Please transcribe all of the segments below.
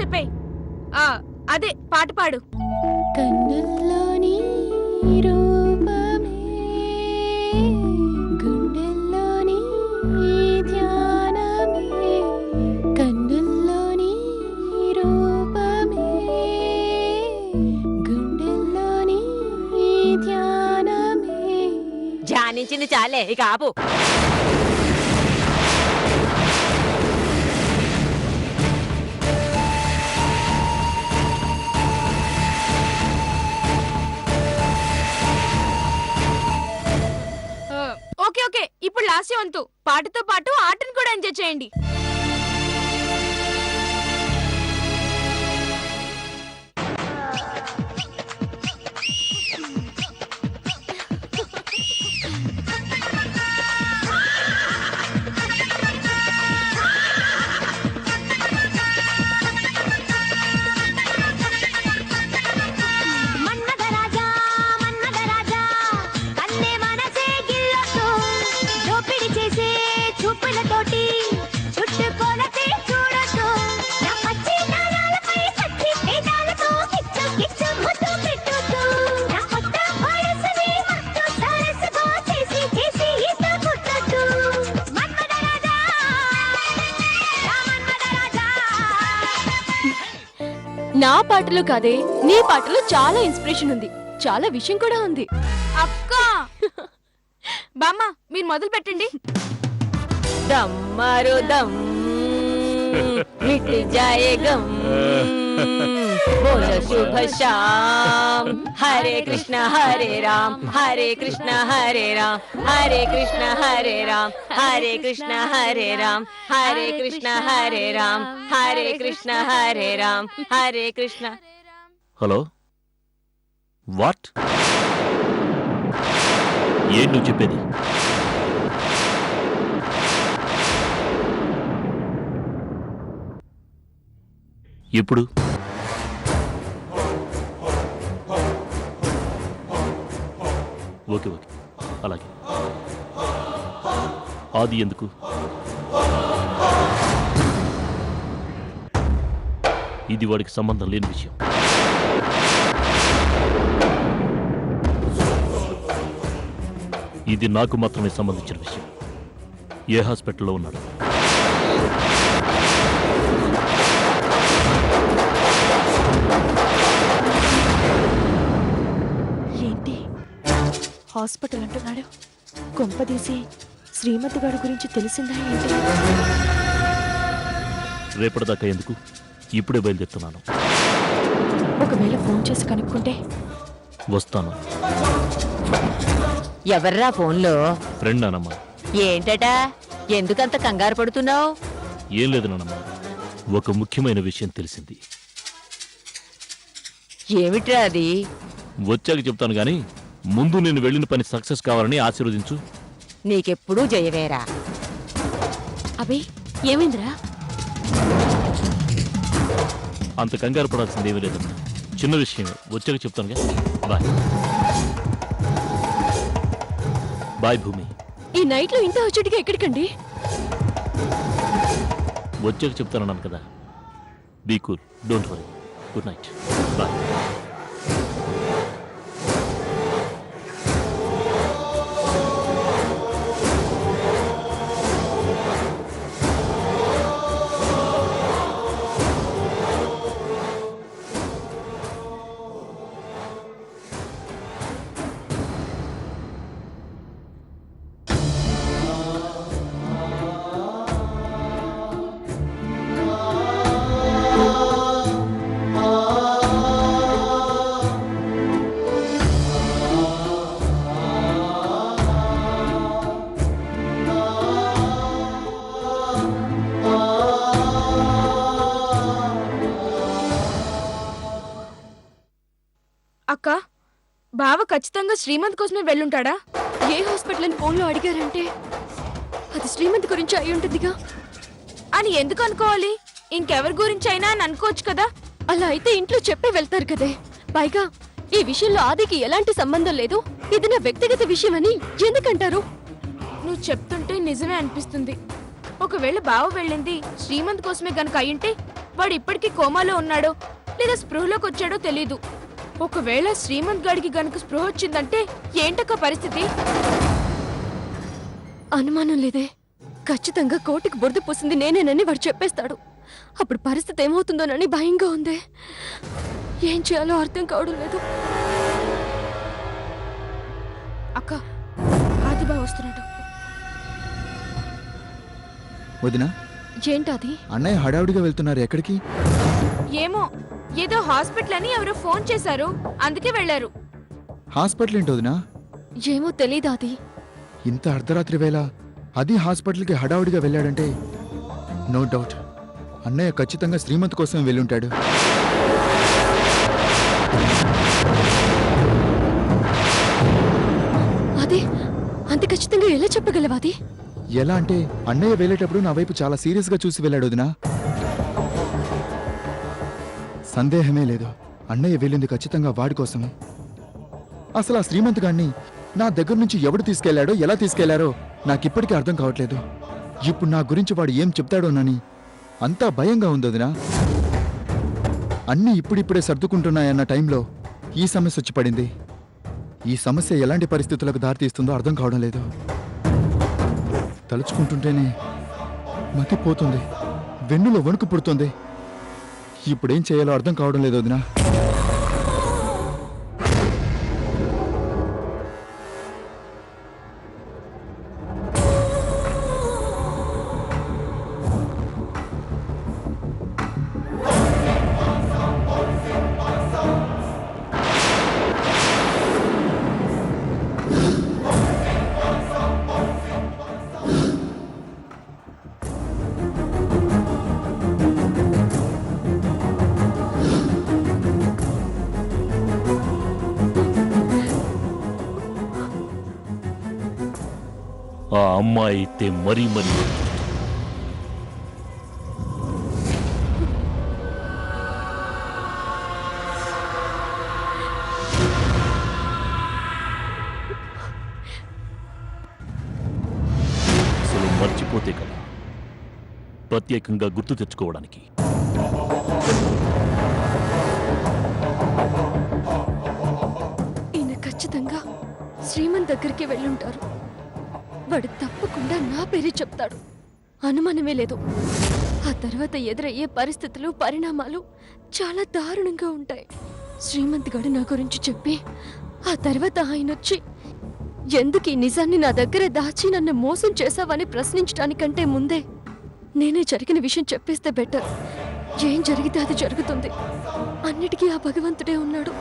చెప్పేయ్. అదే పాట పాడు. కన్నుల్లోని రూపమే గుండెల్లోని ధ్యానమే కన్నుల్లోని రూపమే గుండెల్లోని ధ్యానమే. ధ్యానించింది చాలే, ఇక ఆపు. ఓకే ఓకే, ఇప్పుడు లాస్ట్ వంతు. పాటతో పాటు ఆటను కూడా ఎంజాయ్ చేయండి. నా పాటలు కాదే, నీ పాటలు చాలా ఇన్స్పిరేషన్ ఉంది, చాలా విషయం కూడా ఉంది. అక్క బామ్మ, మీరు మొదలు పెట్టండి. దమ్మారు దమ్ మిట్ జాయే గమ్ బోలో శుభ శ్యామ్. హరే కృష్ణ హరే రామ్, హరే కృష్ణ హరే రామ్, హరే కృష్ణ హరే రామ్, హరే కృష్ణ హరే రామ్, హరే కృష్ణ హరే రామ్, హరే కృష్ణ హరే రామ్, హరే కృష్ణ. Hello, what? ఏం నువ్వు చెప్పేది? ఇప్పుడు ఓకే ఓకే, అలాగే. ఆది ఎందుకు? ఇది వాడికి సంబంధం లేని విషయం. ఇది నాకు మాత్రమే సంబంధించిన విషయం. ఏ హాస్పిటల్లో ఉన్నాడు? ఏంటి హాస్పిటల్ అంటున్నాడు? కొంపదీసి శ్రీమతి గారి గురించి తెలిసిందా ఏంటి? రేపటిదాకా ఎందుకు? ఇప్పుడే బయలుదేరుతున్నాను. ఒకవేళ ఫోన్ చేసి కనుక్కుంటే? వస్తాను. ఎవర్రా ఫోన్లో? ఫ్రెండ్ నానమ్మ. ఏంటట? ఎందుకంత కంగారు పడుతున్నావు? ఏం లేదు నానమ్మ, ఒక ముఖ్యమైన విషయం తెలిసింది. ఏమిట్రా అది? వచ్చాక చెప్తాను గాని ముందు నేను వెళ్ళిన పని సక్సెస్ కావాలని ఆశీర్వదించు. నీకెప్పుడూ జయవేరా. అబే, ఏమైందిరా? అంత కంగారు పడాల్సింది ఏమీ లేదమ్మా, చిన్న విషయమే. వచ్చాక చెప్తానుగా. బాయ్ బాయ్ భూమి. ఈ నైట్ లో ఇంత వచ్చేటిగా ఎక్కడికండి? వచ్చాక చెప్తానన్నాను కదా. Be cool, don't worry. Good night, bye. అక్క, బావ ఖచ్చితంగా శ్రీమంత్ కోసమే వెళ్ళుంటాడా? ఏ హాస్పిటల్ అని ఫోన్లో అడిగారంటే అది శ్రీమంత్ గురించి అయి ఉంటుందిగా అని ఎందుకు అనుకోవాలి? ఇంకెవరి గురించి అయినా అని అనుకోవచ్చు కదా. అలా అయితే ఇంట్లో చెప్పే వెళ్తారు కదే. పైగా ఈ విషయంలో ఆదికి ఎలాంటి సంబంధం లేదు, ఇది నా వ్యక్తిగత విషయం అని ఎందుకంటారు? నువ్వు చెప్తుంటే నిజమే అనిపిస్తుంది. ఒకవేళ బావ వెళ్ళింది శ్రీమంత్ కోసమే గనుక అయ్యుంటే వాడు ఇప్పటికీ కోమాలో ఉన్నాడో లేదా స్పృహలోకి వచ్చాడో తెలీదు. ఒకవేళ శ్రీమంత్ గాడికి గనుక స్పృహ వచ్చిందంటే ఏంటక్క పరిస్థితి? అనుమానం లేదే, ఖచ్చితంగా కోటికి బురద పూసింది నేనేనని వాడు చెప్పేస్తాడు. అప్పుడు పరిస్థితి ఏమవుతుందోనని భయంగా ఉంది. ఏం చేయాలో అర్థం కావడం లేదు. అక్క, ఆదిబా వస్తున్నాడు. వదినా, ఏంటది? అన్నయ్య హడావుడిగా వెళ్తున్నారు. ఎక్కడికి? ఏమో, ఏదో హాస్పిటల్ అని ఎవరో ఫోన్ చేశారు, అందుకే వెళ్లారు. హాస్పిటల్ ఏంటి వదినా? ఏమో తెలీదా అది. ఇంత అర్ధరాత్రి వేళ అది హాస్పిటల్కి హడావుడిగా వెళ్ళాడంటే నో డౌట్ అన్నయ్య ఖచ్చితంగా శ్రీమంత్ కోసం వెళ్ళుంటాడు. అదే అంత ఖచ్చితంగా ఎలా చెప్పగలవా అది? ఎలా అంటే అన్నయ్య వెళ్ళేటప్పుడు నా వైపు చాలా సీరియస్గా చూసి వెళ్ళాడు వదినా. సందేహమే లేదు, అన్నయ్య వెళ్ళింది ఖచ్చితంగా వాడి కోసమే. అసలు ఆ శ్రీమంత్ గాన్ని నా దగ్గర నుంచి ఎవడు తీసుకెళ్లాడో ఎలా తీసుకెళ్లారో నాకిప్పటికీ అర్థం కావట్లేదు. ఇప్పుడు నా గురించి వాడు ఏం చెప్తాడోనని అంతా భయంగా ఉంది వదినా. అన్నీ ఇప్పుడిప్పుడే సర్దుకుంటున్నాయన్న టైంలో ఈ సమస్య వచ్చి పడింది. ఈ సమస్య ఎలాంటి పరిస్థితులకు దారితీస్తుందో అర్థం కావడం లేదు. తలుచుకుంటుంటేనే మతిపోతుంది, వెన్నులో వణుకు పుడుతుంది. ఇప్పుడేం చేయాలో అర్థం కావడం లేదు వదినా. ఆ అమ్మాయి అయితే మరీ అసలు మర్చిపోతే కదా ప్రత్యేకంగా గుర్తు తెచ్చుకోవడానికి. ఈయన ఖచ్చితంగా శ్రీమంత్ దగ్గరికి వెళ్ళుంటారు. వాడు తప్పకుండా నా పేరే చెప్తాడు, అనుమానమే లేదు. ఆ తర్వాత ఎదురయ్యే పరిస్థితులు, పరిణామాలు చాలా దారుణంగా ఉంటాయి. శ్రీమంత్ గడు నా గురించి చెప్పి ఆ తర్వాత ఆయన వచ్చి ఎందుకు ఈ నిజాన్ని నా దగ్గర దాచి నన్ను మోసం చేశావని ప్రశ్నించడానికంటే ముందే నేనే జరిగిన విషయం చెప్పేస్తే బెటర్. ఏం జరిగితే అది జరుగుతుంది. అన్నిటికీ ఆ భగవంతుడే ఉన్నాడు.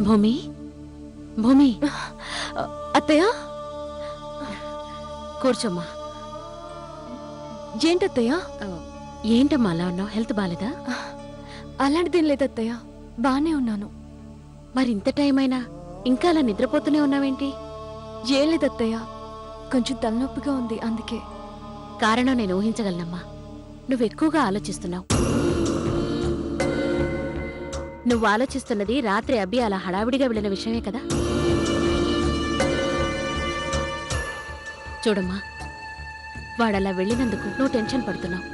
భూమి, భూమి, అత్తయ్య, కూర్చోమ్మా. ఏంటత్తయ్య? ఏంటమ్మా అలా ఉన్నావు? హెల్త్ బాలేదా? అలాంటిదేం లేదత్తయ్య, బానే ఉన్నాను. మరి ఇంత టైం అయినా ఇంకా అలా నిద్రపోతూనే ఉన్నావేంటి? ఏం లేదత్తయ్య, కొంచెం తలనొప్పిగా ఉంది అందుకే. కారణం నేను ఊహించగలనమ్మా. నువ్వు ఎక్కువగా ఆలోచిస్తున్నావు. నువ్వు ఆలోచిస్తున్నది రాత్రి అబ్బి అలా హడావిడిగా వెళ్ళిన విషయమే కదా. చూడమ్మా, వాడలా వెళ్ళినందుకు నువ్వు టెన్షన్ పడుతున్నావు,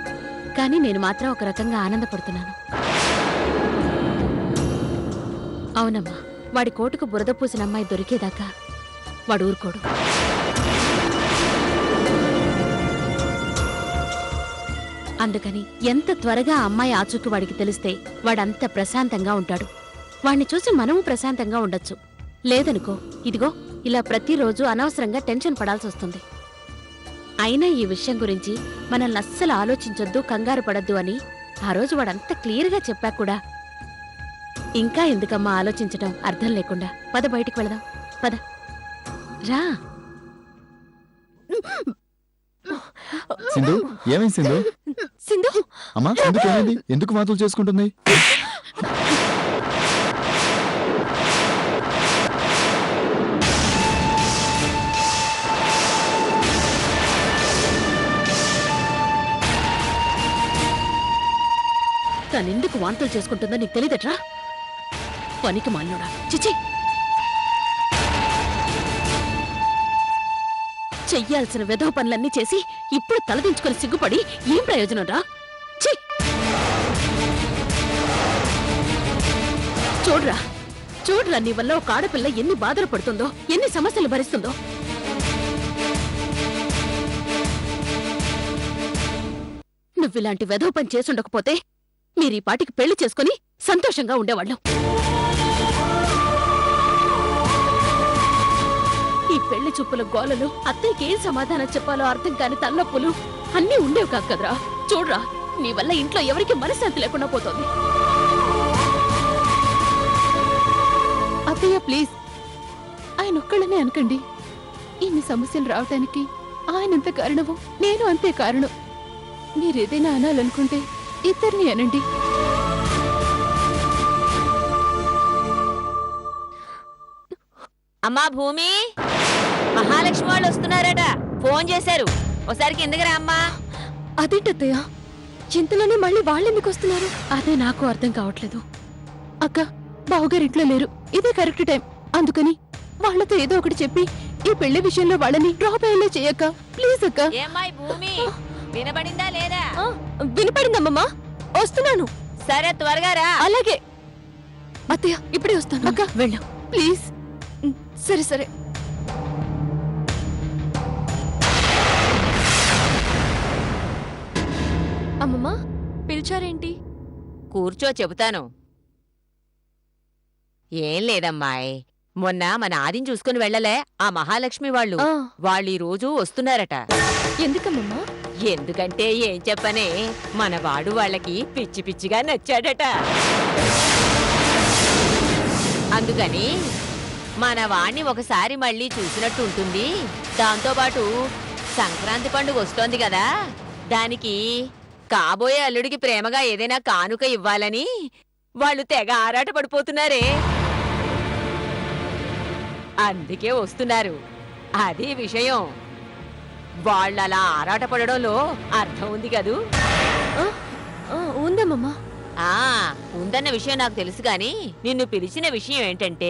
కానీ నేను మాత్రం ఒక రకంగా ఆనందపడుతున్నాను. అవునమ్మా, వాడి కోటుకు బురద పూసిన అమ్మాయి దొరికేదాకా వాడు ఊరుకోడు. అందుకని ఎంత త్వరగా ఆ అమ్మాయి ఆచూకీ వాడికి తెలిస్తే వాడంత ప్రశాంతంగా ఉంటాడు. వాణ్ణి చూసి మనము ప్రశాంతంగా ఉండొచ్చు. లేదనుకో, ఇదిగో ఇలా ప్రతిరోజు అనవసరంగా టెన్షన్ పడాల్సి వస్తుంది. అయినా ఈ విషయం గురించి మనల్ని అస్సలు ఆలోచించొద్దు, కంగారు పడద్దు అని ఆ రోజు వాడంత క్లియర్గా చెప్పా కూడా. ఇంకా ఎందుకమ్మా ఆలోచించటం అర్థం లేకుండా? పద, బయటికి వెళదాం. పద రా. సింధు, ఏమైంది సింధు? సింధు, అమ్మా సింధుకి ఏమైంది? ఎందుకు వాతులు చేసుకుంటుంది? తనెందుకు వాంతులు చేసుకుంటుందో నీకు తెలియదట్రా? పనికి మాలినోడా, చిచి! చెయ్యాల్సిన వెధవ పనులన్నీ చేసి ఇప్పుడు తలదించుకొని సిగ్గుపడి ఏం ప్రయోజనం రా? ఛీ! చూడ్రా, చూడ్రా, నీ వల్ల ఒక ఆడపిల్ల ఎన్ని బాధలు పడుతుందో, ఎన్ని సమస్యలు భరిస్తుందో. నువ్విలాంటి వెధవ పని చేసుండకపోతే మీరీ పాటికి పెళ్లి చేసుకుని సంతోషంగా ఉండేవాళ్ళం. ఈ పెళ్లి చూపుల గోలలు, అత్తయ్యకి ఏం సమాధానం చెప్పాలో అర్థం కాని తల్లొప్పులు అన్నీ ఉండేవి కాదు కదరా. చూడ్రా, నీ వల్ల ఇంట్లో ఎవరికి మనశ్శాంతి లేకుండా పోతోంది. అత్తయ్య ప్లీజ్, ఆయన ఒక్కళ్ళనే అనకండి. ఇన్ని సమస్యలు రావటానికి ఆయనంత కారణము, నేను అంతే కారణం. మీరేదైనా అనాలనుకుంటే ఇద్దరిని అనండి. అమ్మా భూమి, మహాలక్ష్మి వాళ్ళు వస్తున్నారట, ఫోన్ చేశారు. ఒకసారి కిందకి రా అమ్మా. అదేంటత్తయ్య, చింతలోనే మళ్ళీ వాళ్ళెందుకు వస్తున్నారు? అదే నాకు అర్థం కావట్లేదు. అక్క, బావగారింట్లో లేరు, ఇదే కరెక్ట్ టైం. అందుకని వాళ్ళతో ఏదో ఒకటి చెప్పి ఈ పెళ్లి విషయంలో వాళ్ళని డ్రాప్ అయ్యేలా చేయక్క, ప్లీజ్ అక్క. ఏమ్మాయి భూమి, వినబడిందా లేదా? వినపడిందమ్మమ్మా, వస్తున్నాను. సరే, త్వరగా రా. అలాగే అత్తయ్య, ఇప్పుడే వస్తాను. అక్క వెళ్ళు ప్లీజ్. సరే సరే. అమ్మమ్మా, పిలిచారేంటి? కూర్చో, చెబుతాను. ఏం లేదమ్మాయ్, మొన్న మన ఆదిని చూసుకుని వెళ్ళలే ఆ మహాలక్ష్మి వాళ్ళు, ఆ. వాళ్ళు ఈ రోజు వస్తున్నారట. ఎందుకమ్మమ్మా? ఎందుకంటే ఏం చెప్పనే, మనవాడు వాళ్ళకి పిచ్చి పిచ్చిగా నచ్చాడట. అందుకని మన వాణ్ణి ఒకసారి మళ్ళీ చూసినట్టు ఉంటుంది. దాంతోపాటు సంక్రాంతి పండుగ వస్తోంది కదా, దానికి కాబోయే అల్లుడికి ప్రేమగా ఏదైనా కానుక ఇవ్వాలని వాళ్ళు తెగ ఆరాట పడిపోతున్నారే. అందుకే వస్తున్నారు. అది విషయం. వాళ్ళలా ఆరాటపడడంలో అర్థం ఉంది కదూ? ఉందమ్మమ్మా. ఉందన్న విషయం నాకు తెలుసు గాని, నిన్ను పిలిచిన విషయం ఏంటంటే,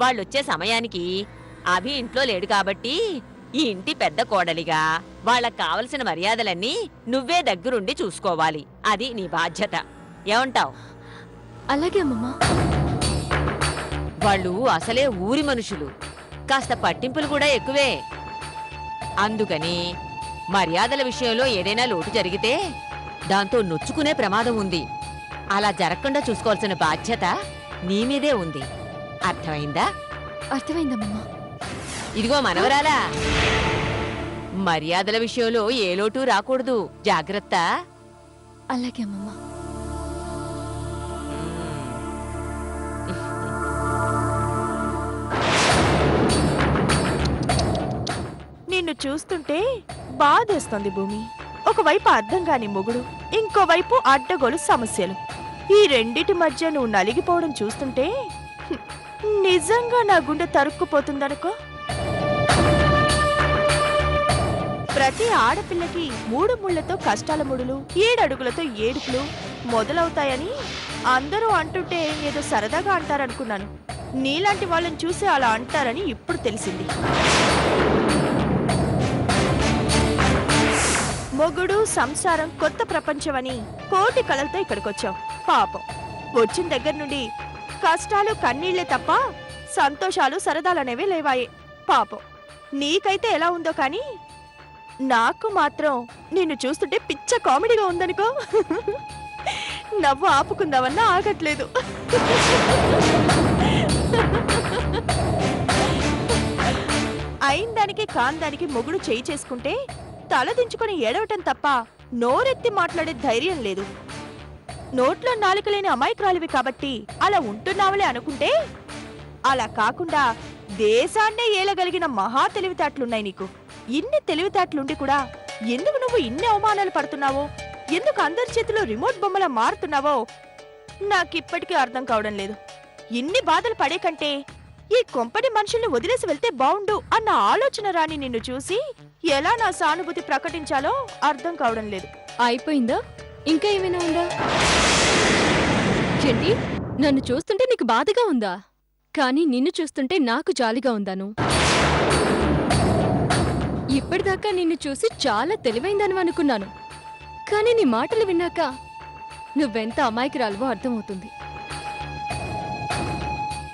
వాళ్ళొచ్చే సమయానికి అభి ఇంట్లో లేడు కాబట్టి ఈ ఇంటి పెద్ద కోడలిగా వాళ్ళకు కావలసిన మర్యాదలన్నీ నువ్వే దగ్గరుండి చూసుకోవాలి. అది నీ బాధ్యత. ఏమంటావ్? అలాగే అమ్మమ్మా. వాళ్ళు అసలే ఊరి మనుషులు, కాస్త పట్టింపులు కూడా ఎక్కువే. అందుకని మర్యాదల విషయంలో ఏదైనా లోటు జరిగితే దాంతో నొచ్చుకునే ప్రమాదం ఉంది. అలా జరగకుండా చూసుకోవాల్సిన బాధ్యత నీ మీదే ఉంది. అర్థమైందా? అర్థమైందమ్మమ్మా. ఇదిగో మనవరాలా, మర్యాదల విషయంలో ఏ లోటు రాకూడదు. జాగ్రత్త. అలాగే అమ్మమ్మా. నిన్ను చూస్తుంటే బాధేస్తోంది భూమి. ఒకవైపు అర్థం కాని మొగుడు, ఇంకోవైపు అడ్డగోలు సమస్యలు. ఈ రెండిటి మధ్య నువ్వు నలిగిపోవడం చూస్తుంటే నిజంగా నా గుండె తరుక్కుపోతుందనుకో. ప్రతి ఆడపిల్లకి 3 ముళ్ళతో కష్టాల ముడులు 7 అడుగులతో ఏడుపులు మొదలవుతాయని అందరూ అంటుంటే ఏదో సరదాగా అంటారనుకున్నాను. నీలాంటి వాళ్ళని చూసి అలా అంటారని ఇప్పుడు తెలిసింది. మొగుడు సంసారం కొత్త ప్రపంచమని కోటి కలలతో ఇక్కడికొచ్చాం. పాపం వచ్చిన దగ్గర నుండి కష్టాలు కన్నీళ్లే తప్ప సంతోషాలు సరదాలనేవి లేవాయే. పాపం నీకైతే ఎలా ఉందో కానీ నాకు మాత్రం నిన్ను చూస్తుంటే పిచ్చ కామెడీగా ఉందనుకో. నవ్వు ఆపుకుందామన్నా ఆగట్లేదు. అయిందానికి కాందానికి మొగుడు చేయి చేసుకుంటే తల దించుకొని ఏడవటం తప్ప నోరెత్తి మాట్లాడే ధైర్యం లేదు. నోట్లో నాలుక లేని అమాయకురాలివి కాబట్టి అలా ఉంటున్నావులే అనుకుంటే, అలా కాకుండా దేశాన్నే ఏలగలిగిన మహా తెలివితేటలున్నాయి నీకు. ఇన్ని తెలివితేటలుండి కూడా ఎందుకు నువ్వు ఇన్ని అవమానాలు పడుతున్నావో, ఎందుకు అందరి చేతిలో రిమోట్ బొమ్మలా మారుతున్నావో నాకిప్పటికీ అర్థం కావడం లేదు. ఇన్ని బాధలు పడే కంటే ఈ కొంపటి మనుషుల్ని వదిలేసి వెళ్తే బావుండు అన్న ఆలోచన రాని నిన్ను చూసి ఎలా నా సానుభూతి ప్రకటించాలో అర్థం కావడం లేదు. అయిపోయిందా? ఇంకా ఏమైనా ఉందా? చెండి, నన్ను చూస్తుంటే నీకు బాధగా ఉందా? కానీ నిన్ను చూస్తుంటే నాకు జాలిగా ఉందాను. ఇప్పటిదాకా నిన్ను చూసి చాలా తెలివైందని అనుకున్నాను. కానీ నీ మాటలు విన్నాక నువ్వెంత అమాయకురాలువో అర్థమవుతుంది.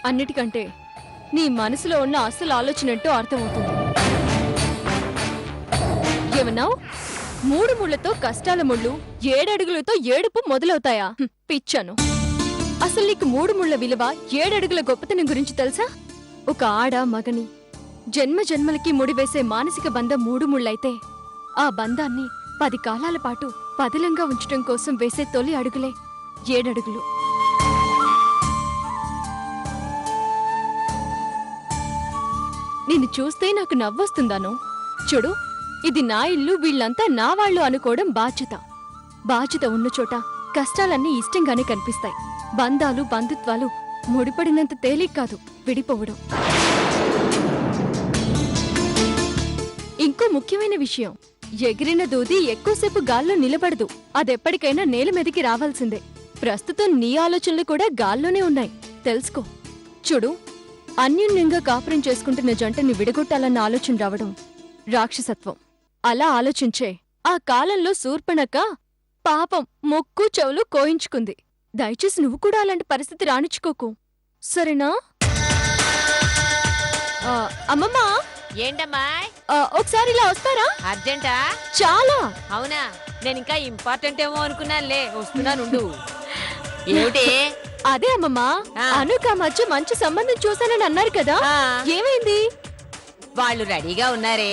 అన్నిటికంటే నీ మనసులో ఉన్న అసలు ఆలోచన ఏంటో అర్థమవుతుంది. ఏమన్నావు? 3 ముళ్ళతో కష్టాల ముళ్ళు 7 అడుగులతో ఏడుపు మొదలవుతాయా? పిచ్చాను. అసలు నీకు 3 ముళ్ళ విలువ 7 అడుగుల గొప్పతనం గురించి తెలుసా? ఒక ఆడ మగని జన్మ జన్మలకి ముడివేసే మానసిక బంధం 3 ముళ్ళైతే ఆ బంధాన్ని 10 కాలాల పాటు పదిలంగా ఉంచటం కోసం వేసే తొలి అడుగులే 7 అడుగులు. నిన్ను చూస్తే నాకు నవ్వొస్తుందాను. చూడు, ఇది నా ఇల్లు, వీళ్ళంతా నా వాళ్ళు అనుకోవడం బాధ్యత. బాధ్యత ఉన్న చోట కష్టాలన్నీ ఇష్టంగానే కనిపిస్తాయి. బంధాలు బంధుత్వాలు ముడిపడినంత తేలిక కాదు విడిపోవడం. ఇంకో ముఖ్యమైన విషయం, ఎగిరిన దూది ఎక్కువసేపు గాల్లో నిలబడదు. అదెప్పటికైనా నేల మీదకి రావాల్సిందే. ప్రస్తుతం నీ ఆలోచనలు కూడా గాల్లోనే ఉన్నాయి, తెలుసుకో. చూడు, అన్యోన్యంగా కాపురం చేసుకుంటున్న జంటని విడగొట్టాలన్న ఆలోచన రావడం రాక్షసత్వం. అలా ఆలోచించే ఆ కాలంలో శూర్పణఖ పాపం ముక్కు చెవులు కోయించుకుంది. దయచేసి నువ్వు కూడా అలాంటి పరిస్థితి రానిచ్చుకోకు, సరేనా? అమ్మమ్మా. ఏంటమ్మా? ఒకసారి ఇలా వస్తారా? అర్జెంటా? చాలా. అవునా, నేను ఇంకా ఇంపార్టెంట్ ఏమో అనుకున్నానులే. వస్తున్నానుండు. ఏమిటి? అదే అమ్మమ్మా, అనుక మధ్య మంచి సంబంధం చూశానని అన్నారు కదా, ఏమైంది? వాళ్ళు రెడీగా ఉన్నారే.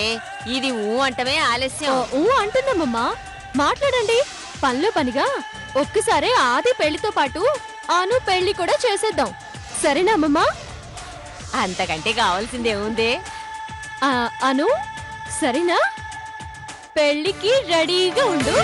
ఇది ఊ అంటమే ఆలస్యం. ఊ అంటున్నామమ్మా, మాట్లాడండి. పనిలో పనిగా ఒక్కసారే ఆది పెళ్లితో పాటు అను పెళ్లి కూడా చేసేద్దాం, సరేనా అమ్మమ్మా? అంతకంటే కావాల్సిందేముంది? అను, సరేనా? పెళ్లికి రెడీగా ఉండు.